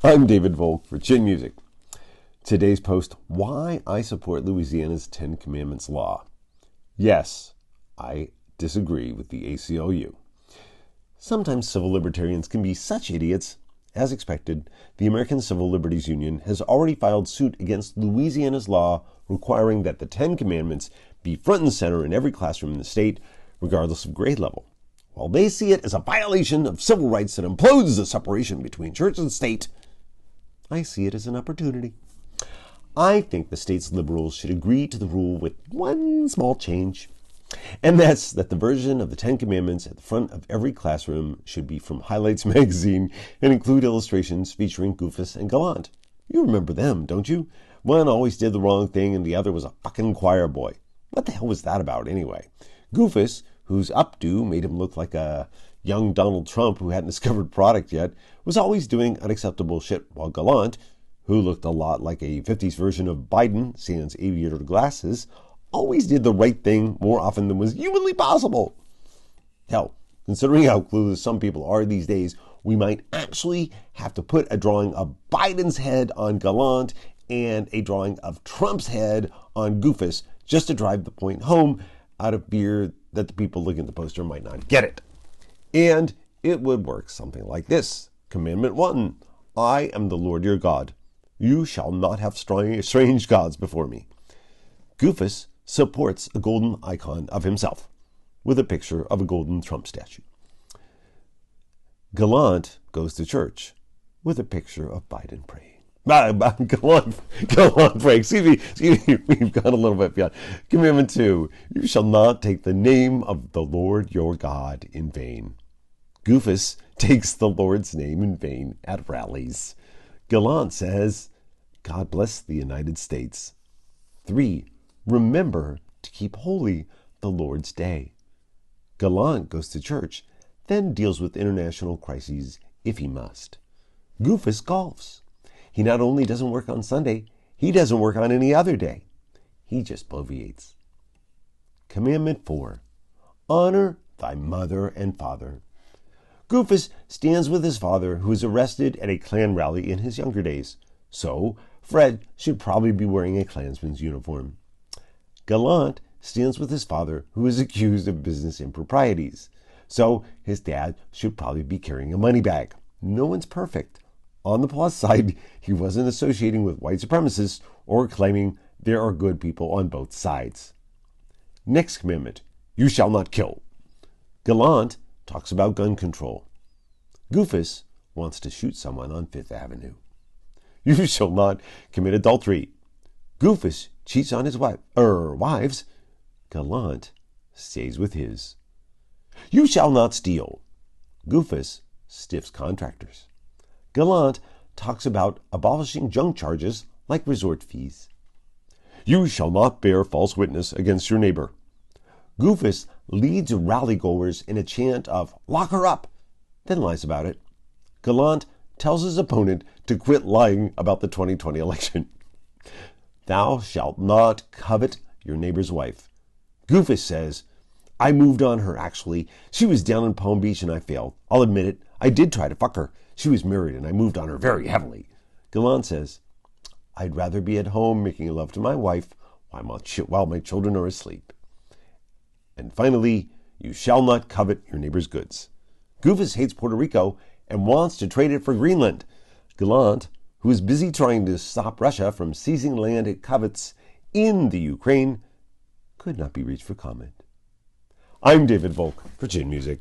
I'm David Volk for Chin Music. Today's post, why I support Louisiana's 10 Commandments law. Yes, I disagree with the ACLU. Sometimes civil libertarians can be such idiots. As expected, the American Civil Liberties Union has already filed suit against Louisiana's law requiring that the 10 Commandments be front and center in every classroom in the state, regardless of grade level. While they see it as a violation of civil rights that implodes the separation between church and state, I see it as an opportunity. I think the state's liberals should agree to the rule with one small change, and that's that the version of the 10 Commandments at the front of every classroom should be from Highlights magazine and include illustrations featuring Goofus and Gallant. You remember them, don't you? One always did the wrong thing and the other was a fucking choir boy. What the hell was that about anyway? Goofus, whose updo made him look like a young Donald Trump who hadn't discovered product yet, was always doing unacceptable shit, while Gallant, who looked a lot like a 50s version of Biden sans aviator glasses, always did the right thing more often than was humanly possible. Hell, considering how clueless some people are these days, we might actually have to put a drawing of Biden's head on Gallant and a drawing of Trump's head on Goofus just to drive the point home out of fear that the people looking at the poster might not get it. And it would work something like this. Commandment 1, I am the Lord your God. You shall not have strange gods before me. Goofus supports a golden icon of himself with a picture of a golden Trump statue. Gallant goes to church with a picture of Biden praying. Gallant praying. Excuse me, we've gone a little bit beyond. Commandment 2, you shall not take the name of the Lord your God in vain. Goofus takes the Lord's name in vain at rallies. Gallant says, God bless the United States. 3, remember to keep holy the Lord's day. Gallant goes to church, then deals with international crises if he must. Goofus golfs. He not only doesn't work on Sunday, he doesn't work on any other day. He just bloviates. Commandment 4, honor thy mother and father. Goofus stands with his father, who was arrested at a Klan rally in his younger days. So, Fred should probably be wearing a Klansman's uniform. Gallant stands with his father, who is accused of business improprieties. So, his dad should probably be carrying a money bag. No one's perfect. On the plus side, he wasn't associating with white supremacists or claiming there are good people on both sides. Next commandment, you shall not kill. Gallant talks about gun control. Goofus wants to shoot someone on Fifth Avenue. You shall not commit adultery. Goofus cheats on his wives. Gallant stays with his. You shall not steal. Goofus stiffs contractors. Gallant talks about abolishing junk charges like resort fees. You shall not bear false witness against your neighbor. Goofus leads rally-goers in a chant of lock her up, then lies about it. Gallant tells his opponent to quit lying about the 2020 election. Thou shalt not covet your neighbor's wife. Goofus says, I moved on her actually. She was down in Palm Beach and I failed. I'll admit it. I did try to fuck her. She was married and I moved on her very heavily. Gallant says, I'd rather be at home making love to my wife while my children are asleep. And finally, you shall not covet your neighbor's goods. Goofus hates Puerto Rico and wants to trade it for Greenland. Gallant, who is busy trying to stop Russia from seizing land it covets in the Ukraine, could not be reached for comment. I'm David Volk for Chin Music.